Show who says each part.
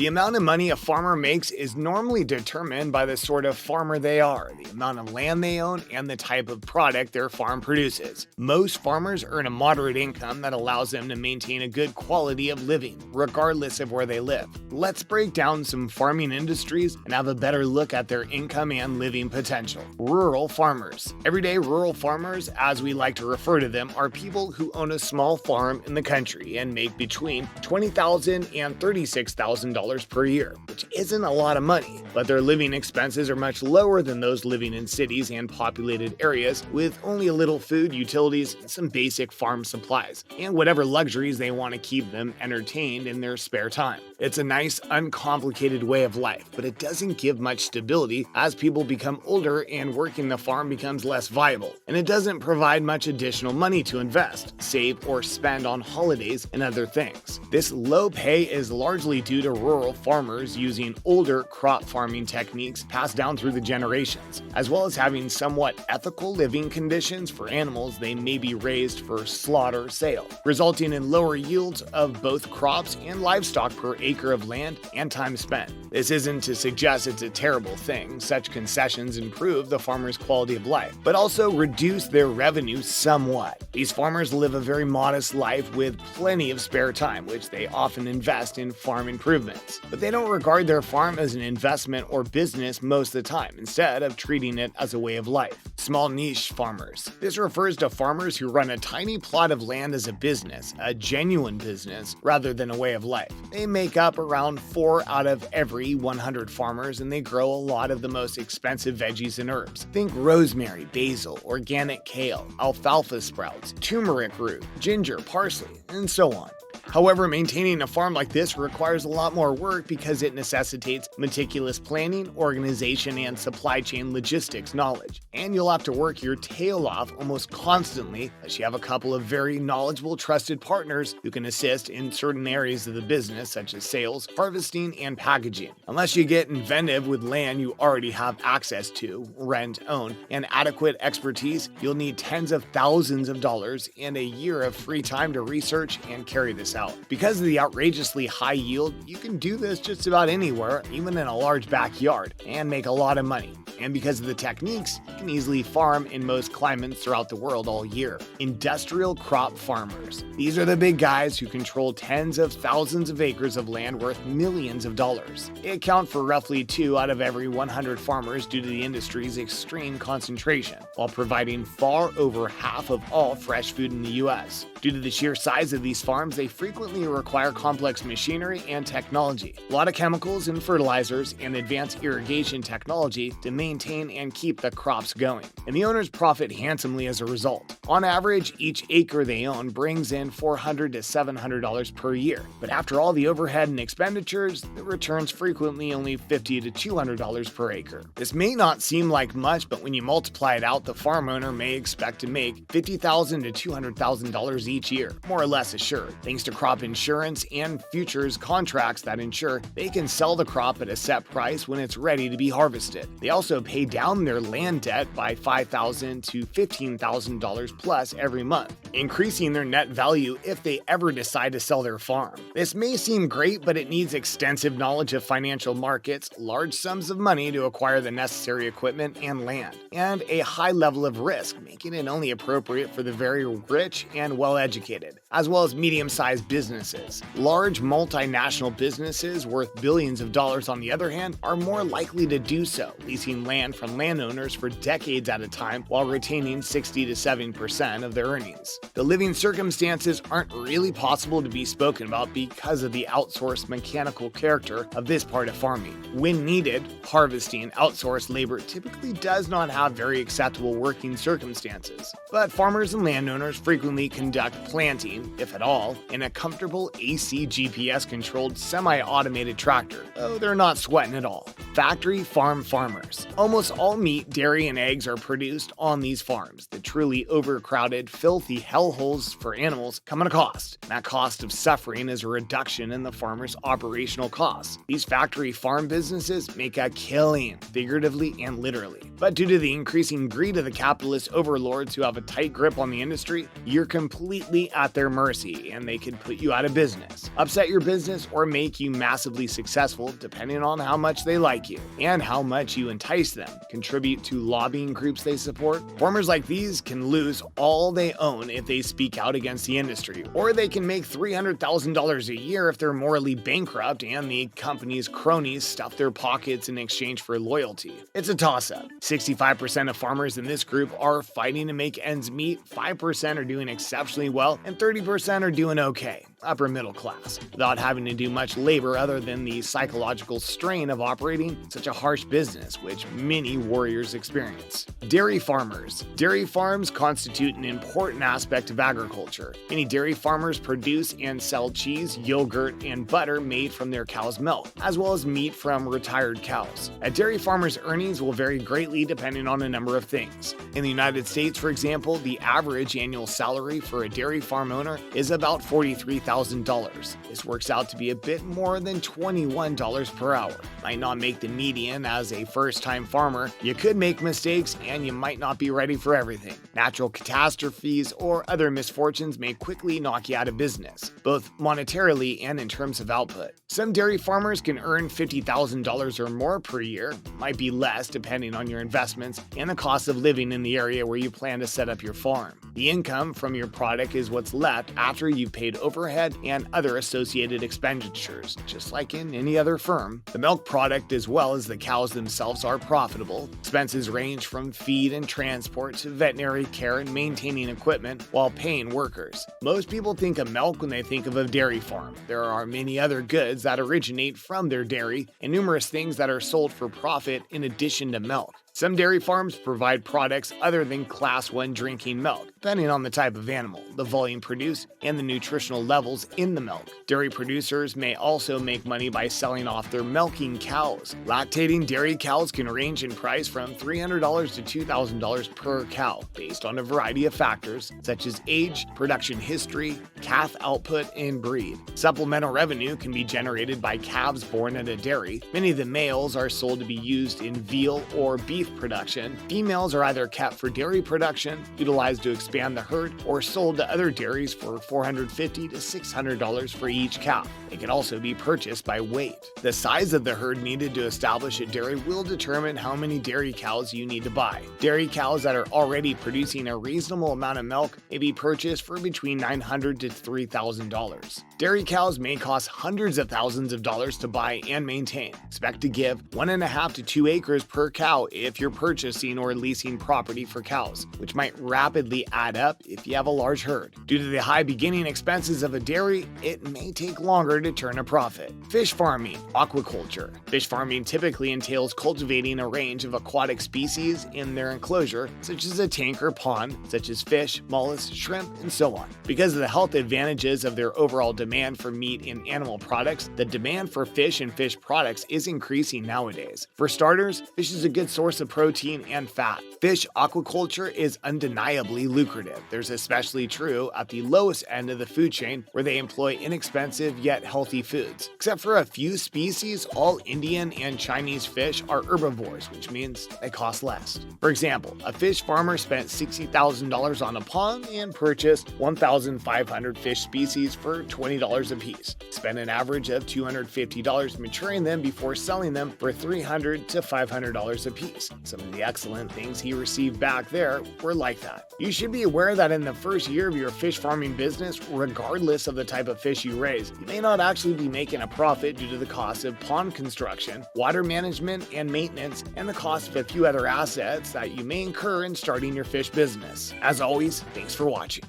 Speaker 1: The amount of money a farmer makes is normally determined by the sort of farmer they are, the amount of land they own, and the type of product their farm produces. Most farmers earn a moderate income that allows them to maintain a good quality of living, regardless of where they live. Let's break down some farming industries and have a better look at their income and living potential. Rural farmers. Everyday rural farmers, as we like to refer to them, are people who own a small farm in the country and make between $20,000 and $36,000 per year, which isn't a lot of money, but their living expenses are much lower than those living in cities and populated areas with only a little food, utilities, and some basic farm supplies, and whatever luxuries they want to keep them entertained in their spare time. It's a nice, uncomplicated way of life, but it doesn't give much stability as people become older and working the farm becomes less viable, and it doesn't provide much additional money to invest, save, or spend on holidays and other things. This low pay is largely due to rural farmers using older crop farming techniques passed down through the generations, as well as having somewhat ethical living conditions for animals they may be raised for slaughter sale, resulting in lower yields of both crops and livestock per acre of land and time spent. This isn't to suggest it's a terrible thing. Such concessions improve the farmer's quality of life, but also reduce their revenue somewhat. These farmers live a very modest life with plenty of spare time, which they often invest in farm improvements. But they don't regard their farm as an investment or business most of the time, instead of treating it as a way of life. Small niche farmers. This refers to farmers who run a tiny plot of land as a business, a genuine business, rather than a way of life. They make up around 4 out of every 100 farmers, and they grow a lot of the most expensive veggies and herbs. Think rosemary, basil, organic kale, alfalfa sprouts, turmeric root, ginger, parsley, and so on. However, maintaining a farm like this requires a lot more work because it necessitates meticulous planning, organization, and supply chain logistics knowledge. And you'll have to work your tail off almost constantly unless you have a couple of very knowledgeable, trusted partners who can assist in certain areas of the business, such as sales, harvesting, and packaging. Unless you get inventive with land you already have access to, rent, own, and adequate expertise, you'll need tens of thousands of dollars and a year of free time to research and carry this out. Because of the outrageously high yield, you can do this just about anywhere, even in a large backyard, and make a lot of money. And because of the techniques, you can easily farm in most climates throughout the world all year. Industrial crop farmers. These are the big guys who control tens of thousands of acres of land worth millions of dollars. They account for roughly 2 out of every 100 farmers due to the industry's extreme concentration, while providing far over half of all fresh food in the US. Due to the sheer size of these farms, they frequently require complex machinery and technology, a lot of chemicals and fertilizers, and advanced irrigation technology to maintain and keep the crops going. And the owners profit handsomely as a result. On average, each acre they own brings in $400 to $700 per year. But after all the overhead and expenditures, the return's frequently only $50 to $200 per acre. This may not seem like much, but when you multiply it out, the farm owner may expect to make $50,000 to $200,000 each year, more or less assured, thanks to crop insurance and futures contracts that ensure they can sell the crop at a set price when it's ready to be harvested. They also pay down their land debt by $5,000 to $15,000 plus every month, increasing their net value if they ever decide to sell their farm. This may seem great, but it needs extensive knowledge of financial markets, large sums of money to acquire the necessary equipment and land, and a high level of risk, making it only appropriate for the very rich and well-educated, as well as medium-sized businesses. Large multinational businesses worth billions of dollars, on the other hand, are more likely to do so, leasing land from landowners for decades at a time while retaining 60 to 70% of their earnings. The living circumstances aren't really possible to be spoken about because of the outsourced mechanical character of this part of farming. When needed, harvesting outsourced labor typically does not have very acceptable working circumstances. But farmers and landowners frequently conduct planting, if at all, in a comfortable AC GPS-controlled semi-automated tractor, though they're not sweating at all. Factory farm farmers. Almost all meat, dairy, and eggs are produced on these farms. The truly overcrowded, filthy hellholes for animals come at a cost. That cost of suffering is a reduction in the farmer's operational costs. These factory farm businesses make a killing, figuratively and literally. But due to the increasing greed of the capitalist overlords who have a tight grip on the industry, you're completely at their mercy and they could put you out of business, upset your business, or make you massively successful depending on how much they like you and how much you entice them, contribute to lobbying groups they support. Farmers like these can lose all they own if they speak out against the industry, or they can make $300,000 a year if they're morally bankrupt and the company's cronies stuff their pockets in exchange for loyalty. It's a toss-up. 65% of farmers in this group are fighting to make ends meet, 5% are doing exceptionally well, and 30% are doing okay, upper middle class, without having to do much labor other than the psychological strain of operating such a harsh business, which many warriors experience. Dairy farmers. Dairy farms constitute an important aspect of agriculture. Many dairy farmers produce and sell cheese, yogurt, and butter made from their cow's milk, as well as meat from retired cows. A dairy farmer's earnings will vary greatly depending on a number of things. In the United States, for example, the average annual salary for a dairy farm owner is about $43,000. This works out to be a bit more than $21 per hour. Might not make the median as a first-time farmer. You could make mistakes and you might not be ready for everything. Natural catastrophes or other misfortunes may quickly knock you out of business, both monetarily and in terms of output. Some dairy farmers can earn $50,000 or more per year, might be less depending on your investments and the cost of living in the area where you plan to set up your farm. The income from your product is what's left after you've paid overhead and other associated expenditures, just like in any other firm. The milk product as well as the cows themselves are profitable. Expenses range from feed and transport to veterinary care and maintaining equipment while paying workers. Most people think of milk when they think of a dairy farm. There are many other goods that originate from their dairy and numerous things that are sold for profit in addition to milk. Some dairy farms provide products other than Class 1 drinking milk, depending on the type of animal, the volume produced, and the nutritional levels in the milk. Dairy producers may also make money by selling off their milking cows. Lactating dairy cows can range in price from $300 to $2,000 per cow, based on a variety of factors such as age, production history, calf output, and breed. Supplemental revenue can be generated by calves born at a dairy. Many of the males are sold to be used in veal or beef production. Females are either kept for dairy production, utilized to expand the herd, or sold to other dairies for $450 to $600 for each cow. They can also be purchased by weight. The size of the herd needed to establish a dairy will determine how many dairy cows you need to buy. Dairy cows that are already producing a reasonable amount of milk may be purchased for between $900 to $3,000. Dairy cows may cost hundreds of thousands of dollars to buy and maintain. Expect to give 1.5 to 2 acres per cow if you're purchasing or leasing property for cows, which might rapidly add up if you have a large herd. Due to the high beginning expenses of a dairy, it may take longer to turn a profit. Fish farming, aquaculture. Fish farming typically entails cultivating a range of aquatic species in their enclosure, such as a tank or pond, such as fish, mollusks, shrimp, and so on. Because of the health advantages of their overall demand for meat and animal products, the demand for fish and fish products is increasing nowadays. For starters, fish is a good source of protein and fat. Fish aquaculture is undeniably lucrative. There's especially true at the lowest end of the food chain where they employ inexpensive yet healthy foods. Except for a few species, all Indian and Chinese fish are herbivores, which means they cost less. For example, a fish farmer spent $60,000 on a pond and purchased 1,500 fish species for $20 a piece. Spent an average of $250 maturing them before selling them for $300 to $500 a piece. Some of the excellent things he received back there were like that. You should be aware that in the first year of your fish farming business, regardless of the type of fish you raise, you may not actually be making a profit due to the cost of pond construction, water management and maintenance, and the cost of a few other assets that you may incur in starting your fish business. As always, thanks for watching.